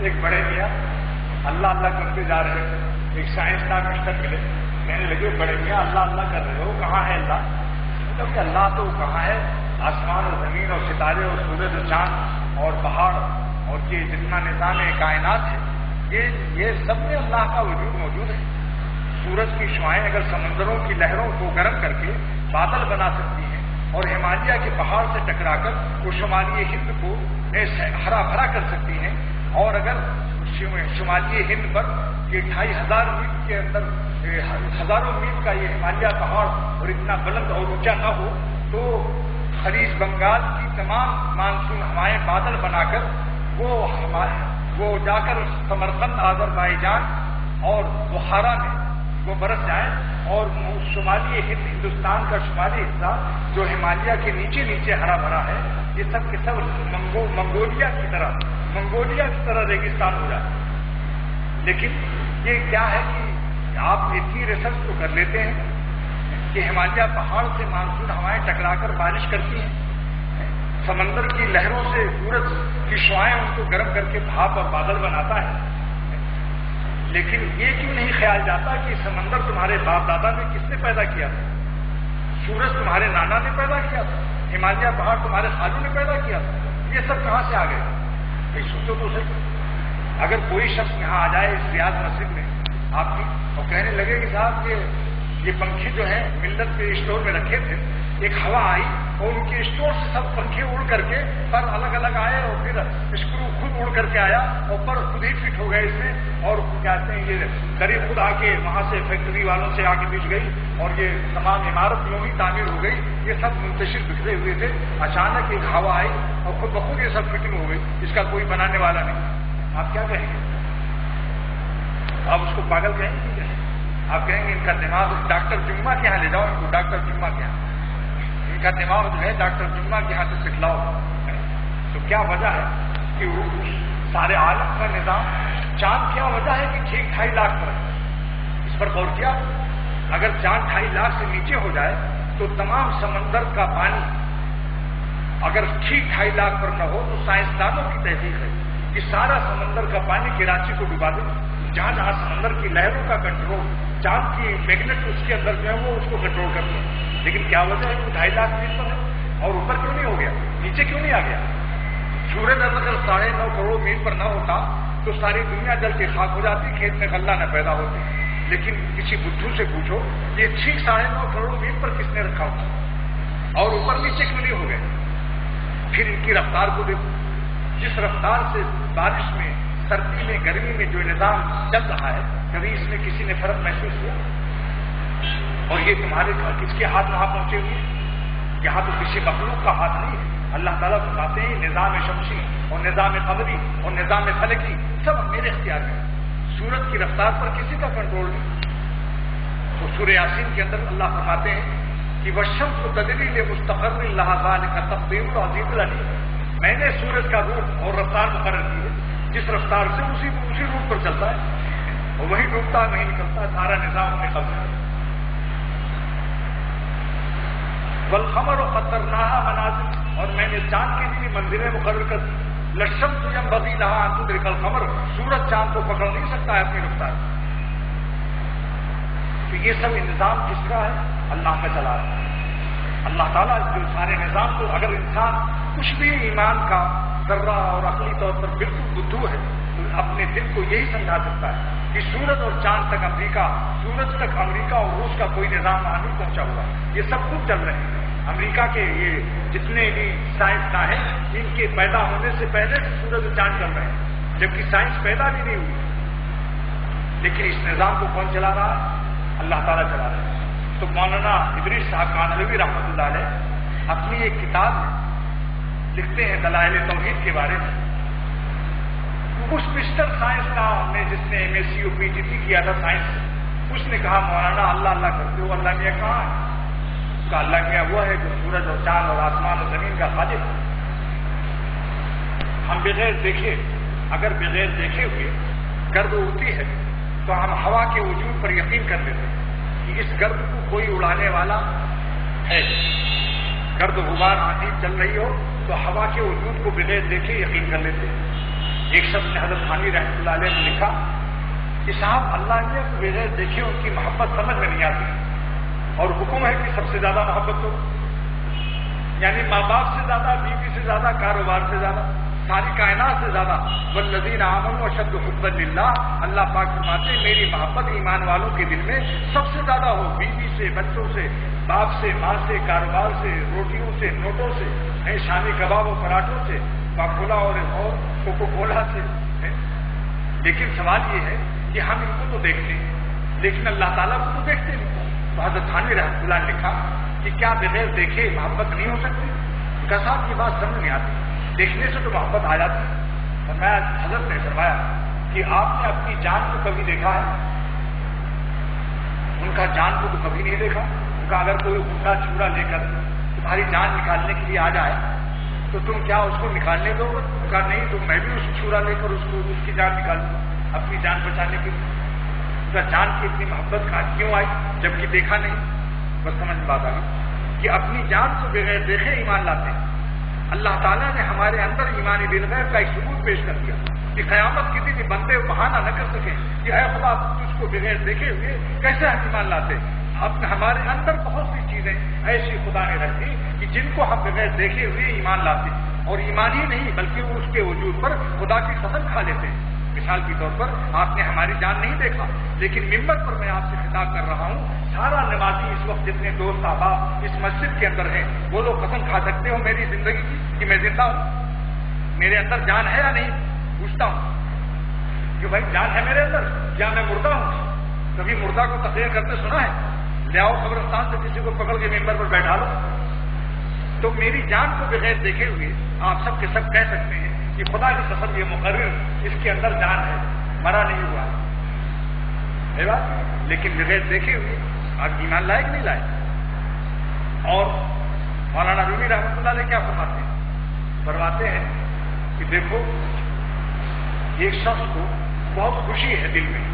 ایک بڑے میاں اللہ اللہ کرتے جا رہے تھے. ایک سائنسدان مسٹر ملے, کہنے لگے بڑے میاں اللہ اللہ کر رہے ہو, کہاں ہے اللہ؟ مطلب کہ اللہ تو کہاں ہے؟ آسمان اور زمین اور ستارے اور سورج اور چاند اور پہاڑ اور یہ جتنا نظام کائنات ہے, یہ سب میں اللہ کا وجود موجود ہے. سورج کی شعائیں اگر سمندروں کی لہروں کو گرم کر کے بادل بنا سکتی ہیں اور ہمالیہ کے پہاڑ سے ٹکرا کر وہ شمالی ہند کو ہرا بھرا کر سکتی ہیں, اور اگر شمالی ہند پر یہ 2500 میل کے اندر ہزاروں میل کا یہ ہمالیہ پہاڑ اور اتنا بلند اور اونچا نہ ہو تو خلیج بنگال کی تمام مانسون ہوائیں بادل بنا کر وہ جا کر سمرقند آذربائیجان اور بخارا میں وہ برس جائیں, اور شمالی ہندوستان کا شمالی حصہ جو ہمالیہ کے نیچے نیچے ہرا بھرا ہے یہ سب کے سب منگولیا کی طرح ریگستان ہو جائے. لیکن یہ کیا ہے کہ آپ اتنی ریسرچ تو کر لیتے ہیں کہ ہمالیہ پہاڑ سے مانسون ہوائیں ٹکرا کر بارش کرتی ہیں, سمندر کی لہروں سے سورج کی شعائیں ان کو گرم کر کے بھاپ اور بادل بناتا ہے, لیکن یہ کیوں نہیں خیال جاتا کہ سمندر تمہارے باپ دادا نے کس نے پیدا کیا تھا, سورج تمہارے نانا نے پیدا کیا تھا, ہمالیہ پہاڑ تمہارے خالو نے پیدا کیا تھا, یہ سب کہاں سے آ گئے؟ بھائی سوچو تو صحیح. اگر کوئی شخص یہاں آ جائے اس ریاض مسجد میں آپ کی اور کہنے لگے کہ صاحب یہ پنکھے جو ہیں ملت کے اسٹور میں رکھے تھے, ایک ہوا آئی اور ان کے اسٹور سے سب پنکھے اڑ کر کے پر الگ الگ آئے اور پھر اسکرو خود اڑ کر کے آیا اور پر خود ہی فٹ ہو گئے اس میں, اور کہتے ہیں یہ دری خود آ کے وہاں سے فیکٹری والوں سے آ کے بچ گئی اور یہ تمام عمارت یوں ہی تعمیر ہو گئی. یہ سب منتشر بکھرے ہوئے تھے, اچانک ایک ہوا آئی اور خود بخود یہ سب فٹنگ ہو گئی, اس کا کوئی بنانے والا نہیں. آپ کیا کہیں گے؟ آپ اس کو پاگل کہیں گے؟ آپ کہیں گے ان کا دماغ ڈاکٹر جمعہ کے یہاں لے جاؤ, ان کو ڈاکٹر جمعہ کے یہاں, ان کا دماغ جو ہے ڈاکٹر جمعہ کے یہاں سے سکھلاؤ. تو کیا وجہ ہے کہ وہ سارے عالم کا نظام چاند, کیا وجہ ہے کہ 2.5 لاکھ پر ہے؟ اس پر غور کیا؟ اگر چاند 2.5 لاکھ سے نیچے ہو جائے تو تمام سمندر کا پانی اگر 2.5 لاکھ پر نہ ہو تو سائنسدانوں کی تحقیق ہے کہ سارا سمندر کا پانی کراچی کو ڈبا دے. جہاں جہاں سمندر کی لہروں کا کنٹرول چاند کی میگنیٹ اس کے اندر جو ہے وہ اس کو کنٹرول کرتے ہیں. لیکن کیا وجہ ہے کہ 2.5 لاکھ فیٹ پر ہے اور اوپر کیوں نہیں ہو گیا, نیچے کیوں نہیں آ گیا؟ سورج اگر 9.5 کروڑ میل پر نہ ہوتا تو ساری دنیا جل کے خاک ہو جاتی, کھیت میں غلہ نہ پیدا ہوتی. لیکن کسی بدھو سے پوچھو یہ ٹھیک 9.5 کروڑ میل پر کس نے رکھا ہوتا اور اوپر نیچے کیوں نہیں ہو گئے؟ پھر ان کی رفتار کو دیکھو, جس رفتار سے بارش میں, سردی میں, گرمی میں جو نظام چل رہا ہے, کبھی اس میں کسی نے فرق محسوس کیا؟ اور یہ تمہارے کس کے ہاتھ وہاں پہنچے ہوئے؟ یہاں تو کسی مخلوق کا ہاتھ نہیں ہے. اللہ تعالیٰ بتاتے ہیں نظام شمسی اور نظام قمری اور نظام فلکی سب میرے اختیار میں. سورج کی رفتار پر کسی کا کنٹرول نہیں. تو سورہ یاسین کے اندر اللہ فرماتے ہیں کہ والشمس تجری لمستقر لہا ذلک تقدیر العزیز العلیم. میں نے سورج کا روٹ اور رفتار مقرر کی ہے, جس رفتار سے اسی روٹ پر چلتا ہے اور وہی ڈوبتا نہیں نکلتا, سارا نظام اپنے قبضے میں. والقمر قدرناها منازل, اور میں نے چاند کی بھی منزلیں مقرر کر دی. للشمس ينبغي لها ان تدرك القمر, سورج چاند کو پکڑ نہیں سکتا ہے اپنی رفتار. تو یہ سب نظام کس کا ہے؟ اللہ کا چلا رہا ہے. اللہ تعالیٰ اس جو سارے نظام کو, اگر انسان کچھ بھی ایمان کا ذرہ اور عقلی طور پر بالکل بدھو ہے تو اپنے دل کو یہی سمجھا سکتا ہے کہ سورج اور چاند تک امریکہ, سورج تک امریکہ اور روس کا کوئی نظام نہیں پہنچا ہوا. یہ سب خود چل رہے ہیں. امریکہ کے یہ جتنے بھی سائنسداں ہیں ان کے پیدا ہونے سے پہلے سورج اور چاند چل رہے ہیں, جبکہ سائنس پیدا بھی نہیں ہوئی. لیکن اس نظام کو کون چلا رہا ہے؟ اللہ تعالیٰ چلا رہا ہے. تو مولانا ادریس صاحب کانلوی رحمۃ اللہ علیہ اپنی ایک کتاب میں لکھتے ہیں دلائل توحید کے بارے میں. اس مسٹر سائنسداں نے جس نے MSc اور PhD کیا تھا سائنس, اس نے کہا مولانا اللہ اللہ کرتے ہو, اللہ میاں کہاں ہے؟ اس کا اللہ میاں وہ ہے جو سورج اور چاند اور آسمان اور زمین کا خالق ہے. ہم بغیر دیکھے, اگر بغیر دیکھے ہوئے گرد اڑتی ہے تو ہم ہوا کے وجود پر یقین کر لیتے ہیں کہ اس گرد کو کوئی اڑانے والا ہے. گرد غبار آندھی چل رہی ہو تو ہوا کے وجود کو بغیر دیکھے یقین کر لیتے ہیں. ایک شخص نے حضرت تھانوی رحمۃ اللہ علیہ نے لکھا کہ صاحب اللہ نے بغیر دیکھے ان کی محبت سمجھ میں نہیں آتی، اور حکم ہے کہ سب سے زیادہ محبت ہو، یعنی ماں باپ سے زیادہ، بیوی سے زیادہ، کاروبار سے زیادہ، ساری کائنات سے زیادہ۔ والذین آمنوا اشد حبا للہ، اللہ پاک فرماتے ہیں میری محبت ایمان والوں کے دل میں سب سے زیادہ ہو، بیوی سے، بچوں سے، باپ سے، ماں سے، کاروبار سے، روٹیوں سے، نوٹوں سے، شامی کباب و پراٹھوں سے، کوکا اور کوکو کولا سے۔ لیکن سوال یہ ہے کہ ہم ان کو تو دیکھتے ہیں لیکن اللہ تعالیٰ کو تو دیکھتے نہیں۔ تو حضرت تھانوی رحمۃ اللہ نے لکھا کہ کیا بغیر دیکھے محبت نہیں ہو سکتی؟ کہ صاحب یہ بات سمجھ نہیں آتی، دیکھنے سے تو محبت آ جاتی ہے۔ فرمایا، حضرت نے فرمایا کہ آپ نے اپنی جان کو کبھی دیکھا ہے؟ ان کا جان کو تو کبھی نہیں دیکھا۔ ان کا اگر کوئی گنڈا چورا لے کر تمہاری جان نکالنے کے لیے آ جائے تو تم کیا اس کو نکالنے دو گے؟ ان کا نہیں، تو میں بھی اس چورا لے کر اس کی جان نکال دوں اپنی جان بچانے کے لیے۔ اس کا جان کی اتنی محبت کیوں آئی جبکہ دیکھا نہیں؟ بس سمجھ میں بات آ گئی کہ اپنی جان کو بغیر دیکھے ایمان لاتے ہیں۔ اللہ تعالیٰ نے ہمارے اندر ایمان بالغیب کا ایک ثبوت پیش کر دیا کہ قیامت کسی بھی بندے بہانہ نہ کر سکے کہ اے خدا تجھ کو بغیر دیکھے ہوئے کیسے ہم ایمان لاتے۔ اب ہمارے اندر بہت سی چیزیں ایسی خدا نے رکھ دی کہ جن کو ہم بغیر دیکھے ہوئے ایمان لاتے، اور ایمان ہی نہیں بلکہ وہ اس کے وجود پر خدا کی قسم کھا لیتے ہیں۔ مثال کے طور پر آپ نے ہماری جان نہیں دیکھا لیکن ممبر پر میں آپ سے خطاب کر رہا ہوں، سارا نمازی اس وقت جتنے دوست احباب اس مسجد کے اندر ہیں وہ لوگ قسم کھا سکتے ہو میری زندگی کی کہ میں زندہ ہوں، میرے اندر جان ہے یا نہیں؟ پوچھتا ہوں کہ بھائی جان ہے میرے اندر یا میں مردہ ہوں؟ کبھی مردہ کو تقریر کرتے سنا ہے؟ لے آؤ قبرستان سے کسی کو پکڑ کے ممبر پر بیٹھا لو۔ تو میری جان کو بغیر دیکھے ہوئے آپ سب کے سب کہہ سکتے ہیں کہ خدا کی قسم یہ مقرر اس کے اندر جان ہے، مرا نہیں ہوا ہے بات، لیکن بغیر دیکھے ہوئے آپ ایمان لائے کہ نہیں لائے؟ اور مولانا رومی رحمۃ اللہ علیہ کیا فرماتے ہیں؟ فرماتے ہیں کہ دیکھو ایک شخص کو بہت خوشی ہے دل میں،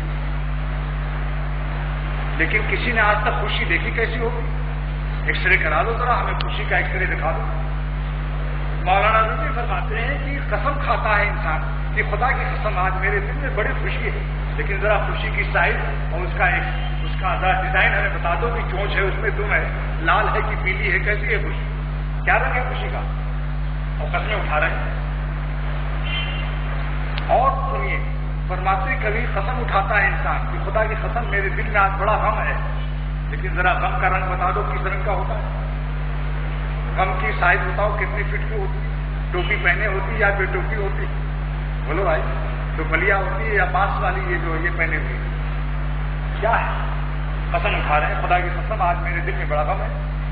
لیکن کسی نے آج تک خوشی دیکھی کیسی ہوگی؟ ایکس رے کرا دو ذرا، ہمیں خوشی کا ایکس رے دکھا دو۔ مولانا رومی فرماتے ہیں کہ قسم کھاتا ہے انسان کہ خدا کی قسم آج میرے دل میں بڑی خوشی ہے، لیکن ذرا خوشی کی سائز اور اس کا ڈیزائن ہمیں بتا دو کہ چونچ ہے اس میں دم ہے، لال ہے کہ پیلی ہے، کیسی ہے خوشی، کیا رنگ ہے خوشی کا؟ اور قسمیں اٹھا رہے ہیں۔ اور سنیے، فرماتے کبھی قسم اٹھاتا ہے انسان کہ خدا کی قسم میرے دل میں آج بڑا غم ہے، لیکن ذرا غم کا رنگ بتا دو کس رنگ کا ہوتا ہے؟ غم کی سائز بتاؤ کتنی فٹ کی ہوتی ہے؟ ٹوپی پہنے ہوتی یا بے ٹوپی ہوتی؟ بولو بھائی، تو بلیا ہوتی ہے یا بانس والی یہ جو یہ پہنے ہوئی کیا ہے؟ قسم اٹھا رہے ہیں خدا کی قسم آج میرے دل میں بڑا غم ہے۔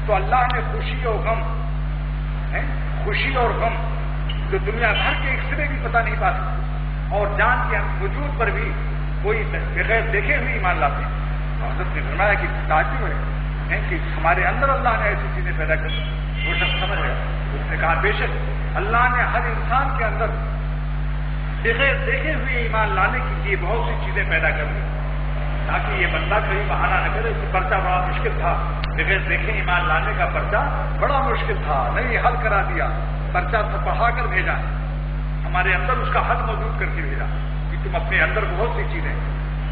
تو اللہ نے خوشی اور غم، خوشی اور غم جو دنیا بھر کے ایک سرے بھی پتہ نہیں پاتے اور جان کے وجود پر بھی کوئی بغیر دیکھے ہوئے ایمان لاتے ہیں۔ حضرت نے فرمایا کہ تعجب ہے کہ ہمارے اندر اللہ نے ایسی چیزیں پیدا کر دی۔ وہ شخص سمجھ گیا، اس نے کہا بے شک اللہ نے ہر انسان کے اندر بغیر دیکھے ہوئے ایمان لانے کے لیے بہت سی چیزیں پیدا کر دی تاکہ یہ بندہ کہیں بہانہ نہ کرے کہ پرچہ بڑا مشکل تھا، بغیر دیکھے ایمان لانے کا پرچہ بڑا مشکل تھا، نہیں حل کرا دیا، پرچہ پڑھا کر بھیجا، ہمارے اندر اس کا حل موجود کر کے بھیجا کہ تم اپنے اندر بہت سی چیزیں